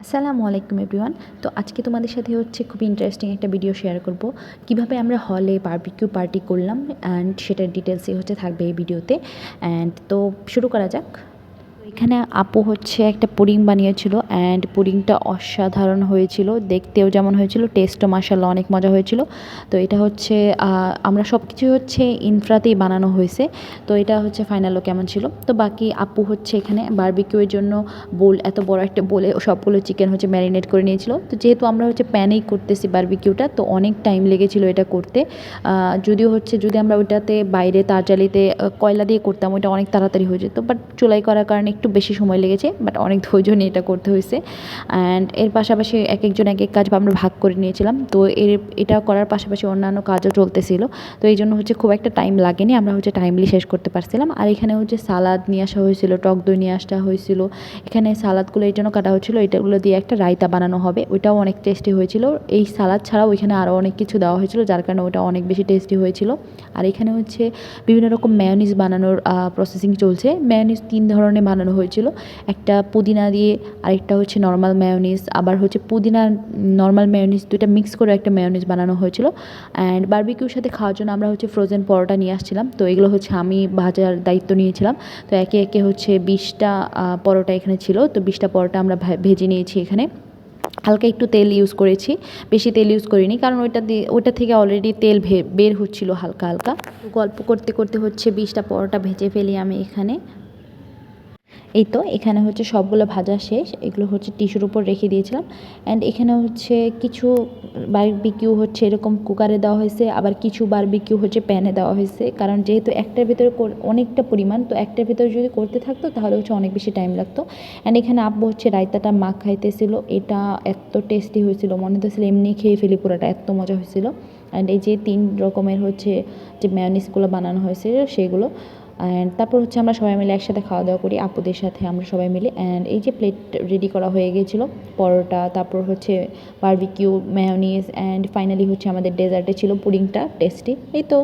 আসসালামু আলাইকুম এভরিওয়ান। তো আজকে তোমাদের সাথে হচ্ছে খুবই ইন্টারেস্টিং একটা ভিডিও শেয়ার করব কিভাবে আমরা হলে বারবিকিউ পার্টি করলাম অ্যান্ড সেটার ডিটেলসই হচ্ছে থাকবে এই ভিডিওতে। অ্যান্ড তো শুরু করা যাক। এখানে আপু হচ্ছে একটা পুডিং বানিয়েছিল অ্যান্ড পুডিংটা অসাধারণ হয়েছিল, দেখতেও যেমন হয়েছিল, টেস্টও মাশাআল্লাহ অনেক মজা হয়েছিল। তো এটা হচ্ছে আমরা সব কিছু হচ্ছে ইনফ্রাতেই বানানো হয়েছে। তো এটা হচ্ছে ফাইনালও কেমন ছিল। তো বাকি আপু হচ্ছে এখানে বারবিকিউয়ের জন্য এত বড় একটা বোলে সবগুলো চিকেন হচ্ছে ম্যারিনেট করে নিয়েছিল। তো যেহেতু আমরা হচ্ছে প্যানেই করতেছি বারবিকিউটা, তো অনেক টাইম লেগেছিল এটা করতে। যদিও হচ্ছে যদি আমরা ওইটাতে বাইরে তার জালিতে কয়লা দিয়ে করতাম ওইটা অনেক তাড়াতাড়ি হয়ে যেত, বাট চুলাই করার কারণে একটু বেশি সময় লেগেছে, বাট অনেক ধৈর্য নিয়ে এটা করতে হয়েছে। অ্যান্ড এর পাশাপাশি একজন এক এক কাজ আমরা ভাগ করে নিয়েছিলাম। তো এটা করার পাশাপাশি অন্যান্য কাজও চলতেছিল। তো এই জন্য হচ্ছে খুব একটা টাইম লাগেনি, আমরা হচ্ছে টাইমলি শেষ করতে পারছিলাম। আর এখানে হচ্ছে সালাদ নিয়ে আসা হয়েছিল, টক দই নিয়ে আসা হয়েছিল। এখানে সালাদগুলো এই জন্য কাটা হয়েছিল, এটাগুলো দিয়ে একটা রায়তা বানানো হবে, ওইটাও অনেক টেস্টি হয়েছিল। এই সালাদ ছাড়াও ওইখানে আরও অনেক কিছু দেওয়া হয়েছিল, যার কারণে ওটা অনেক বেশি টেস্টি হয়েছিল। আর এখানে হচ্ছে বিভিন্ন রকম মেয়োনিজ বানানোর প্রসেসিং চলছে। মেয়োনিজ 3 ধরনের বানানো হয়েছিল, একটা পুদিনা দিয়ে, আরেকটা হচ্ছে নর্মাল মেয়োনিজ, আবার হচ্ছে পুদিনা নর্মাল মেয়োনিজ দুইটা মিক্স করে একটা মেয়োনিজ বানানো হয়েছিল। অ্যান্ড বারবিকিউর সাথে খাওয়ার জন্য আমরা হচ্ছে ফ্রোজেন পরোটা নিয়ে আসছিলাম। তো এগুলো হচ্ছে আমি ভাজার দায়িত্ব নিয়েছিলাম। তো একে একে হচ্ছে 20টা পরোটা এখানে ছিল। তো 20টা পরোটা আমরা ভেজে নিয়েছি। এখানে হালকা একটু তেল ইউজ করেছি, বেশি তেল ইউজ করিনি, কারণ ওইটা থেকে অলরেডি তেল বের হচ্ছিলো হালকা হালকা। গল্প করতে করতে হচ্ছে 20টা পরোটা ভেজে ফেলি আমি এখানে। এই তো এখানে হচ্ছে সবগুলো ভাজা শেষ, এগুলো হচ্ছে টিস্যুর উপর রেখে দিয়েছিলাম। অ্যান্ড এখানে হচ্ছে কিছু বারবিকিউ হচ্ছে এরকম কুকারে দেওয়া হয়েছে, আবার কিছু বারবিকিউ হচ্ছে প্যানে দেওয়া হয়েছে, কারণ যেহেতু একটার ভিতরে অনেকটা পরিমাণ, তো একটার ভিতরে যদি করতে থাকতো তাহলে হচ্ছে অনেক বেশি টাইম লাগতো। অ্যান্ড এখানে আব্বু হচ্ছে রায়তাটা খাইতেছিল, এটা এত টেস্টি হয়েছিল, মনে হতেছিল এমনি খেয়ে ফেলি পুরোটা, এত মজা হয়েছিল। অ্যান্ড এই যে 3 রকমের হচ্ছে যে মেয়োনিজগুলো বানানো হয়েছে সেগুলো। অ্যান্ড তারপর হচ্ছে আমরা সবাই মিলে একসাথে খাওয়া দাওয়া করি আপুদের সাথে, আমরা সবাই মিলে। অ্যান্ড এই যে প্লেট রেডি করা হয়ে গিয়েছিলো, পরোটা, তারপর হচ্ছে বারবিকিউ, মেয়োনিজ, অ্যান্ড ফাইনালি হচ্ছে আমাদের ডেজার্টে ছিল পুডিংটা টেস্টি। এই তো।